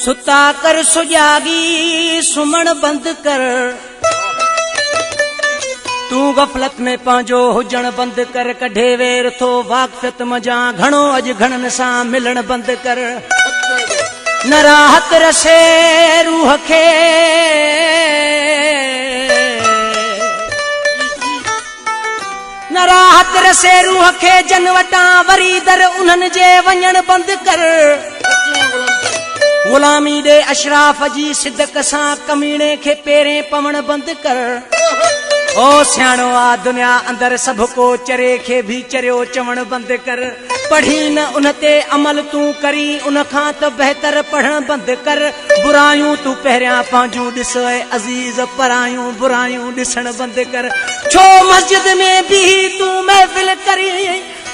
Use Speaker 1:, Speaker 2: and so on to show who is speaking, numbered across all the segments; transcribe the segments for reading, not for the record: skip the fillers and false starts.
Speaker 1: सुता कर सुजागी सुमन बंद कर तू गफलत में पांजो हुजण बंद कर कढे वेर थो वाक़फ़ियत मजा घणो अज घणन सा मिलन बंद कर न राहत रसे रूह खे न राहत रसे रूह खे जन वटां वरी दर उन्हनि जे वञण बंद कर गुलामी दे अशराफ जी सिदक सां कमीणे खे पेरे पवण बंद कर ओ सियाणो आ दुनिया अंदर सब को चरे खे भी चरियो चवण बंद कर पढ़ी न उन ते अमल तू करी उन खां त बेहतर पढ़ण बंद कर बुरायूं तू पहिरियां पंहिंजूं ॾिस अज़ीज़ परायूं बुरायूं ॾिसण बंद कर छो मस्जिद में भी तू महफ़िल करी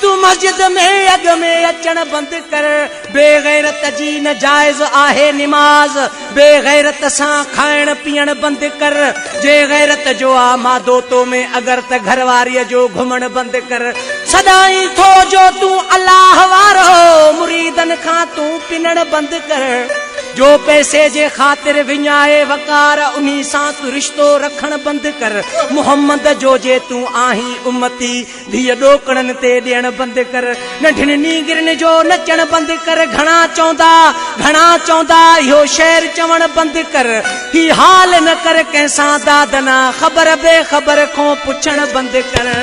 Speaker 1: तू मस्जिद में अग में अचण बंद कर बेगैरत जी न जायज़ आहे निमाज बेगैरत सां खाइण पीअण बंद कर जे गैरत जो आ मादो तो में अगर त घरवारीअ जो घुमण बंद कर सदाई थो जो तू अल्लाह वारो मुरीदन खां तू पिनण बंद कर जो पैसे जे ख़ातिर विञाए वकार उन्ही सां तू रिश्तो रखण बंद कर मोहम्मद जो जे तू आहीं उम्मती धीअ ॾोकड़नि ते ॾियण बंद कर नंढियुनि नींगरनि जो नचण बंद कर घणा चवंदा इहो शेर चवण बंद कर ही हाल न कर कंहिंसां दादना ख़बर बेख़बर खां पुछण बंद कर